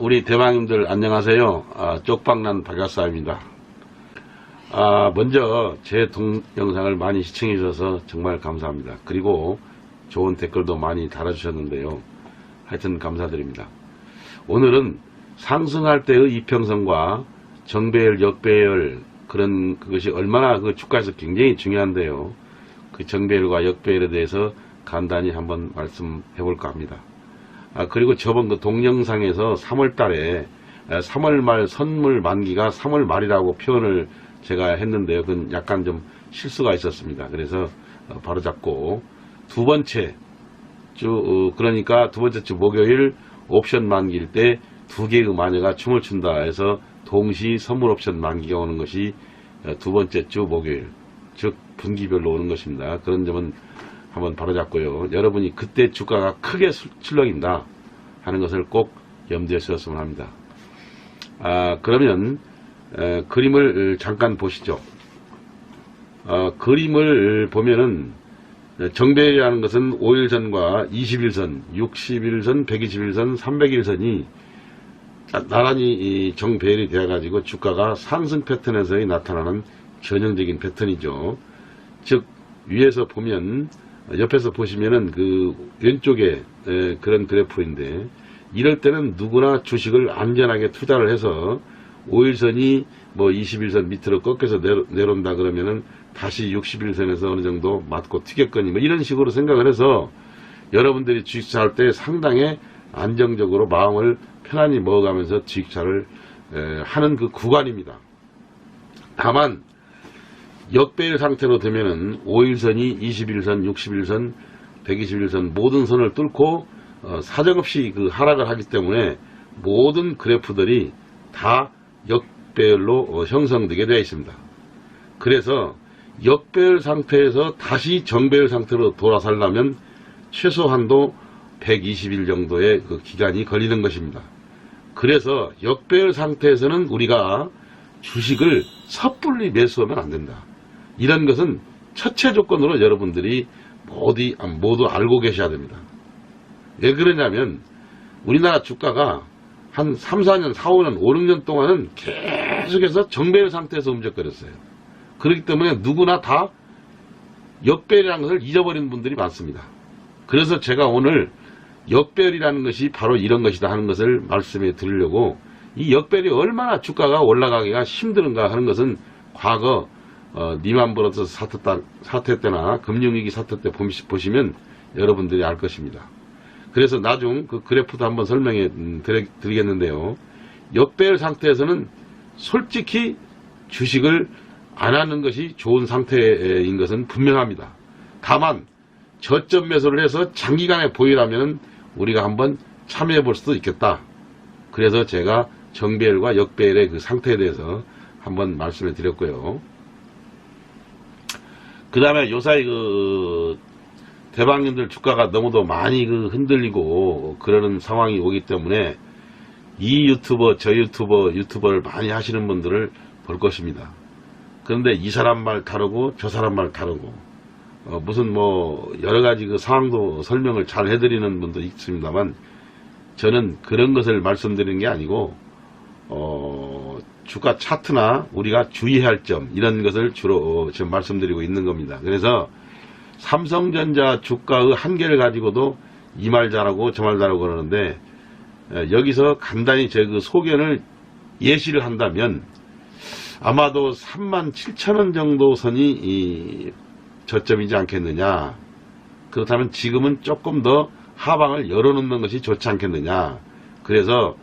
우리 대방님들 안녕하세요. 쪽방난 박약사입니다. 먼저 제 동영상을 많이 시청해 주셔서 정말 감사합니다. 그리고 좋은 댓글도 많이 달아주셨는데요. 하여튼 감사드립니다. 오늘은 상승할 때의 이평선과 정배열, 역배열 그것이 얼마나 그 주가에서 굉장히 중요한데요. 그 정배열과 역배열에 대해서 간단히 한번 말씀해 볼까 합니다. 그리고 저번 그 동영상에서 3월 달에 3월 말 선물 만기가 3월 말이라고 표현을 제가 했는데요. 그건 약간 좀 실수가 있었습니다. 그래서 바로 잡고 두 번째 주, 그러니까 두 번째 주 목요일 옵션 만기일 때 두 개의 마녀가 춤을 춘다 해서 동시 선물 옵션 만기가 오는 것이 두 번째 주 목요일, 즉 분기별로 오는 것입니다. 그런 점은 한번 바로잡고요. 여러분이 그때 주가가 크게 출렁인다 하는 것을 꼭 염두에 두셨으면 합니다. 그러면 그림을 잠깐 보시죠. 그림을 보면은 정배열이라는 것은 5일선과 20일선, 60일선, 120일선, 300일선이 나란히 정배열이 되어 가지고 주가가 상승 패턴에서 나타나는 전형적인 패턴이죠. 즉 위에서 보면 옆에서 보시면은 그 왼쪽에 그런 그래프인데, 이럴 때는 누구나 주식을 안전하게 투자를 해서 5일선이 뭐 21선 밑으로 꺾여서 내려온다 그러면은 다시 61선에서 어느 정도 맞고 튀겼거니 뭐 이런 식으로 생각을 해서 여러분들이 주식 살 때 상당히 안정적으로 마음을 편안히 먹어가면서 주식사를 하는 그 구간입니다. 다만 역배열 상태로 되면은 5일선이 21선, 61선, 121선 모든 선을 뚫고 사정없이 그 하락을 하기 때문에 모든 그래프들이 다 역배열로 형성되게 되어 있습니다. 그래서 역배열 상태에서 다시 정배열 상태로 돌아서려면 최소한도 120일 정도의 그 기간이 걸리는 것입니다. 그래서 역배열 상태에서는 우리가 주식을 섣불리 매수하면 안 된다. 이런 것은 첫째 조건으로 여러분들이 모두 알고 계셔야 됩니다. 왜 그러냐면 우리나라 주가가 한 3, 4년, 4, 5년, 5, 6년 동안은 계속해서 정배열 상태에서 움직거렸어요. 그렇기 때문에 누구나 다 역배열이라는 것을 잊어버리는 분들이 많습니다. 그래서 제가 오늘 역배열이라는 것이 바로 이런 것이다 하는 것을 말씀해 드리려고, 이 역배열이 얼마나 주가가 올라가기가 힘든가 하는 것은 과거 리만 브러더스 사태 때나 금융위기 사태 때 보시면 여러분들이 알 것입니다. 그래서 나중 그 그래프도 한번 설명해 드리겠는데요. 역배열 상태에서는 솔직히 주식을 안 하는 것이 좋은 상태인 것은 분명합니다. 다만 저점 매수를 해서 장기간에 보유라면 우리가 한번 참여해 볼 수도 있겠다. 그래서 제가 정배열과 역배열의 그 상태에 대해서 한번 말씀을 드렸고요. 그 다음에 요사이 그 대방님들 주가가 너무도 많이 그 흔들리고 그러는 상황이 오기 때문에 이 유튜버 저 유튜버를 많이 하시는 분들을 볼 것입니다. 그런데 이 사람 말 다르고 저 사람 말 다르고 무슨 뭐 여러가지 그 상황도 설명을 잘 해드리는 분도 있습니다만, 저는 그런 것을 말씀드리는 게 아니고 주가 차트나 우리가 주의해야 할 점 이런 것을 주로 지금 말씀드리고 있는 겁니다. 그래서 삼성전자 주가의 한계를 가지고도 이 말 잘하고 저 말 잘하고 그러는데, 여기서 간단히 제 그 소견을 예시를 한다면 아마도 37,000원 정도 선이 저점이지 않겠느냐. 그렇다면 지금은 조금 더 하방을 열어놓는 것이 좋지 않겠느냐. 그래서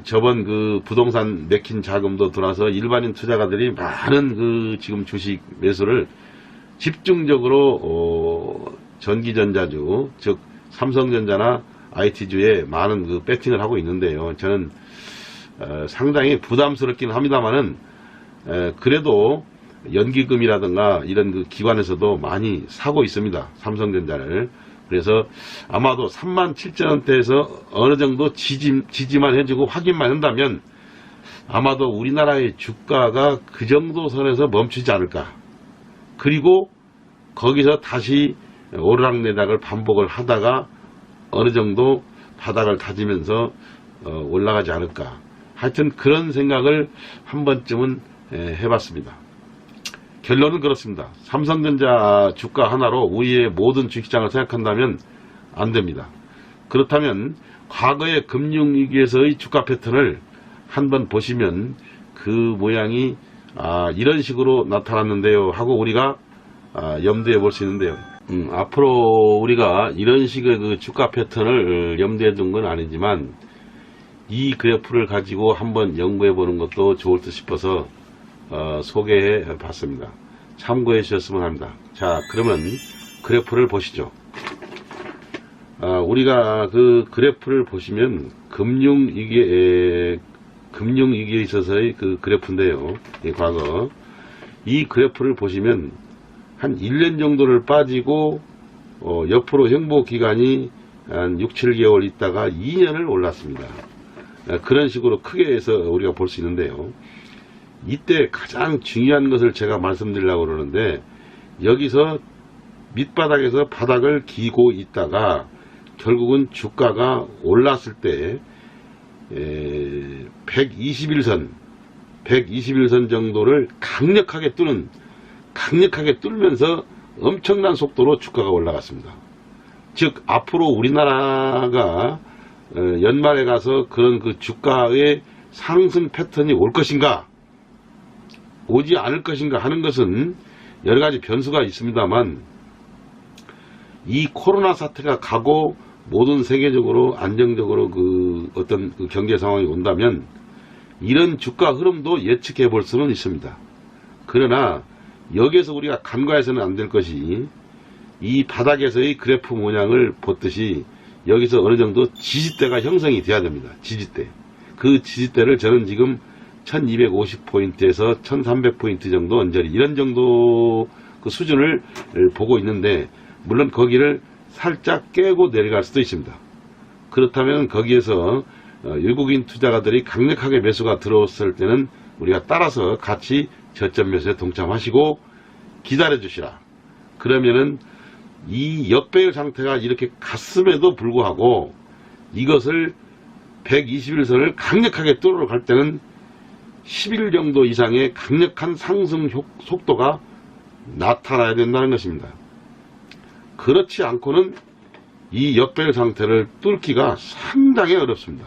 저번 그 부동산 맥힌 자금도 들어와서 일반인 투자가들이 많은 그 지금 주식 매수를 집중적으로 전기전자주, 즉 삼성전자나 IT주에 많은 그 배팅을 하고 있는데요. 저는 상당히 부담스럽긴 합니다만은 그래도 연기금이라든가 이런 그 기관에서도 많이 사고 있습니다. 삼성전자를. 그래서 아마도 37,000원대에서 어느 정도 지지만 해주고 확인만 한다면 아마도 우리나라의 주가가 그 정도 선에서 멈추지 않을까. 그리고 거기서 다시 오르락내락을 반복을 하다가 어느 정도 바닥을 다지면서 올라가지 않을까. 하여튼 그런 생각을 한 번쯤은 해봤습니다. 결론은 그렇습니다. 삼성전자 주가 하나로 우리의 모든 주식장을 생각한다면 안 됩니다. 그렇다면 과거의 금융위기에서의 주가 패턴을 한번 보시면 그 모양이 이런 식으로 나타났는데요 하고 우리가 염두에 볼 수 있는데요. 앞으로 우리가 이런 식의 그 주가 패턴을 염두에 둔 건 아니지만 이 그래프를 가지고 한번 연구해 보는 것도 좋을 듯 싶어서 소개해 봤습니다. 참고해 주셨으면 합니다. 자, 그러면 그래프를 보시죠. 우리가 그 그래프를 보시면 금융위기에 있어서의 그 그래프인데요. 과거 이 그래프를 보시면 한 1년 정도를 빠지고 옆으로 행보기간이 한 6, 7개월 있다가 2년을 올랐습니다. 그런 식으로 크게 해서 우리가 볼 수 있는데요. 이때 가장 중요한 것을 제가 말씀드리려고 그러는데 여기서 밑바닥에서 바닥을 기고 있다가 결국은 주가가 올랐을 때 121선 정도를 강력하게 뚫면서 엄청난 속도로 주가가 올라갔습니다. 즉 앞으로 우리나라가 연말에 가서 그런 그 주가의 상승 패턴이 올 것인가 오지 않을 것인가 하는 것은 여러 가지 변수가 있습니다만 이 코로나 사태가 가고 모든 세계적으로 안정적으로 그 어떤 그 경제 상황이 온다면 이런 주가 흐름도 예측해 볼 수는 있습니다. 그러나 여기에서 우리가 간과해서는 안 될 것이 이 바닥에서의 그래프 모양을 보듯이 여기서 어느 정도 지지대가 형성이 돼야 됩니다. 지지대. 그 지지대를 저는 지금 1250포인트에서 1300포인트 정도 언저리 이런 정도 그 수준을 보고 있는데 물론 거기를 살짝 깨고 내려갈 수도 있습니다. 그렇다면 거기에서 외국인 투자가들이 강력하게 매수가 들어왔을 때는 우리가 따라서 같이 저점 매수에 동참하시고 기다려 주시라. 그러면은 이 역배열 상태가 이렇게 갔음에도 불구하고 이것을 121선을 강력하게 뚫으러 갈 때는 10일 정도 이상의 강력한 상승 속도가 나타나야 된다는 것입니다. 그렇지 않고는 이 역배열 상태를 뚫기가 상당히 어렵습니다.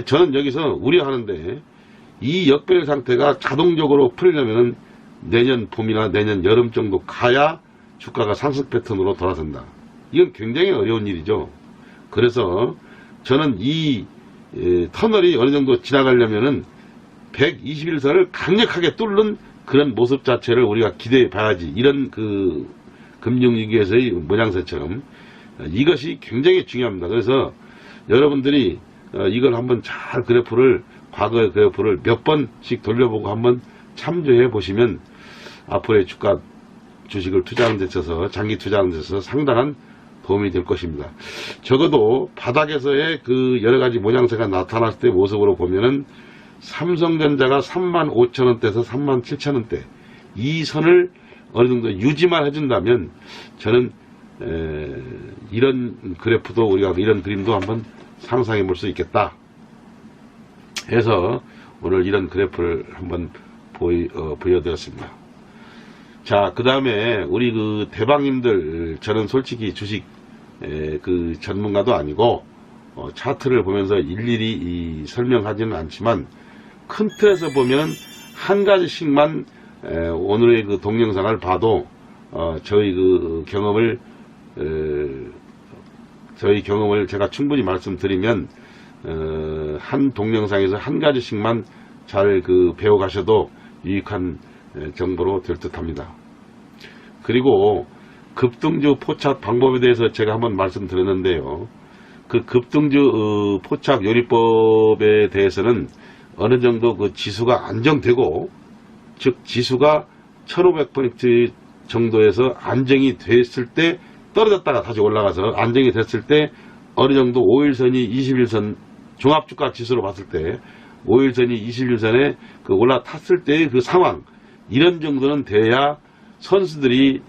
저는 여기서 우려하는데 이 역배열 상태가 자동적으로 풀리려면 내년 봄이나 내년 여름 정도 가야 주가가 상승 패턴으로 돌아선다. 이건 굉장히 어려운 일이죠. 그래서 저는 이 터널이 어느 정도 지나가려면은 121선을 강력하게 뚫는 그런 모습 자체를 우리가 기대해 봐야지. 이런 그 금융위기에서의 모양새처럼 이것이 굉장히 중요합니다. 그래서 여러분들이 이걸 한번 잘 과거의 그래프를 몇 번씩 돌려보고 한번 참조해 보시면 앞으로의 주식을 투자하는 데 있어서 장기 투자하는 데 있어서 상당한 도움이 될 것입니다. 적어도 바닥에서의 그 여러 가지 모양새가 나타났을 때 모습으로 보면은 삼성전자가 35,000원대에서 37,000원대 이 선을 어느 정도 유지만 해준다면 저는 이런 그래프도 우리가 이런 그림도 한번 상상해 볼 수 있겠다 해서 오늘 이런 그래프를 한번 보여드렸습니다. 자, 그 다음에 우리 그 대방님들, 저는 솔직히 주식 그 전문가도 아니고 차트를 보면서 일일이 설명하지는 않지만 큰 틀에서 보면 한 가지씩만 오늘의 그 동영상을 봐도 저희 경험을 제가 충분히 말씀드리면 한 동영상에서 한 가지씩만 잘 배워 가셔도 유익한 정보로 될 듯 합니다. 그리고 급등주 포착 방법에 대해서 제가 한번 말씀드렸는데요. 그 급등주 포착 요리법에 대해서는 어느 정도 그 지수가 안정되고, 즉 지수가 1500포인트 정도에서 안정이 됐을 때 떨어졌다가 다시 올라가서 안정이 됐을 때 어느 정도 5일선이 21선 종합주가 지수로 봤을 때 5일선이 21선에 그 올라탔을 때의 그 상황, 이런 정도는 돼야 선수들이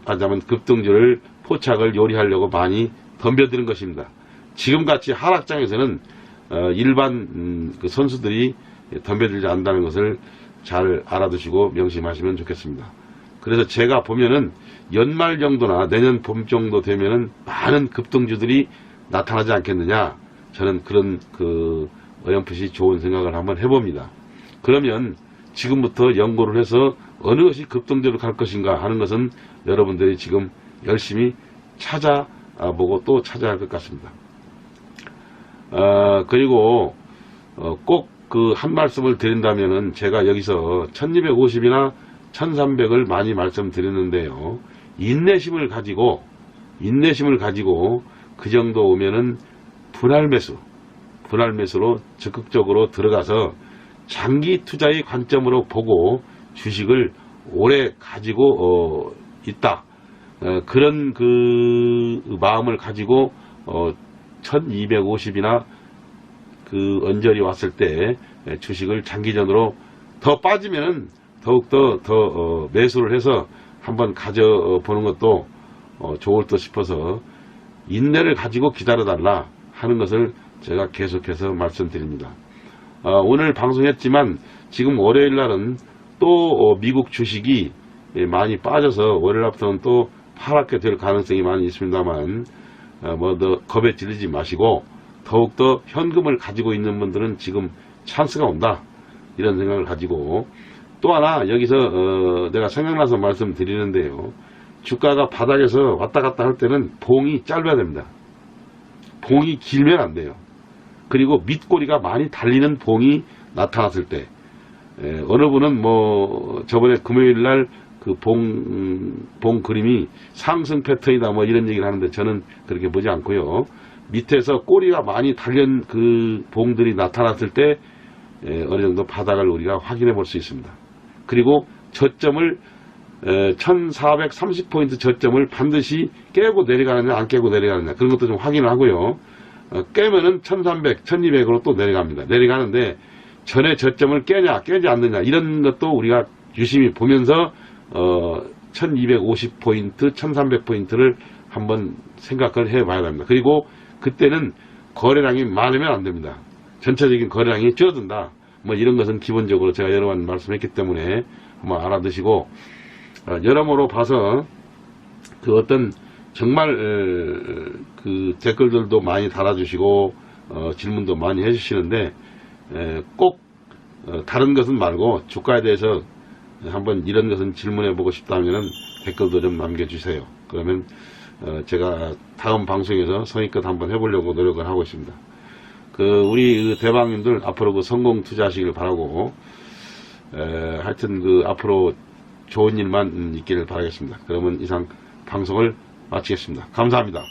말하자면 급등주를 포착을 요리하려고 많이 덤벼드는 것입니다. 지금같이 하락장에서는 일반 그 선수들이 덤벼들지 않는다는 것을 잘 알아두시고 명심하시면 좋겠습니다. 그래서 제가 보면은 연말 정도나 내년 봄 정도 되면은 많은 급등주들이 나타나지 않겠느냐, 저는 그런 어렴풋이 좋은 생각을 한번 해봅니다. 그러면 지금부터 연구를 해서 어느 것이 급등주로 갈 것인가 하는 것은 여러분들이 지금 열심히 찾아보고 또 찾아야 할 것 같습니다. 그리고 꼭 한 말씀을 드린다면은 제가 여기서 1250이나 1300을 많이 말씀드렸는데요. 인내심을 가지고 그 정도 오면은 분할 매수로 적극적으로 들어가서 장기 투자의 관점으로 보고 주식을 오래 가지고 있다. 그런 마음을 가지고 1250이나 언저리 왔을 때 주식을 장기전으로 더 빠지면은 더욱더 매수를 해서 한번 가져보는 것도 좋을 듯 싶어서 인내를 가지고 기다려달라 하는 것을 제가 계속해서 말씀드립니다. 오늘 방송했지만 지금 월요일 날은 또 미국 주식이 많이 빠져서 월요일 날부터는 또 하락게 될 가능성이 많이 있습니다만 더 겁에 질리지 마시고 더욱더 현금을 가지고 있는 분들은 지금 찬스가 온다, 이런 생각을 가지고, 또 하나 여기서 내가 생각나서 말씀드리는데요. 주가가 바닥에서 왔다 갔다 할 때는 봉이 짧아야 됩니다. 봉이 길면 안 돼요. 그리고 밑꼬리가 많이 달리는 봉이 나타났을 때, 어느 분은 저번에 금요일 날 그 봉 그림이 상승 패턴이다 이런 얘기를 하는데 저는 그렇게 보지 않고요. 밑에서 꼬리가 많이 달린 그 봉들이 나타났을 때 어느 정도 바닥을 우리가 확인해 볼 수 있습니다. 그리고 저점을 1430포인트 저점을 반드시 깨고 내려가느냐 안 깨고 내려가느냐, 그런 것도 좀 확인을 하고요. 깨면은 1300, 1200으로 또 내려갑니다. 내려가는데 전에 저점을 깨냐 깨지 않느냐, 이런 것도 우리가 유심히 보면서 1250포인트, 1300포인트를 한번 생각을 해 봐야 됩니다. 그리고 그때는 거래량이 많으면 안 됩니다. 전체적인 거래량이 줄어든다, 이런 것은 기본적으로 제가 여러 번 말씀했기 때문에 한번 알아두시고, 여러모로 봐서 어떤 정말 댓글들도 많이 달아주시고 질문도 많이 해주시는데, 꼭 다른 것은 말고 주가에 대해서 한번 이런 것은 질문해 보고 싶다면은 댓글도 좀 남겨주세요. 그러면 제가 다음 방송에서 성의껏 한번 해보려고 노력을 하고 있습니다. 우리 대방님들 앞으로 성공 투자하시길 바라고, 하여튼 앞으로 좋은 일만 있기를 바라겠습니다. 그러면 이상 방송을 마치겠습니다. 감사합니다.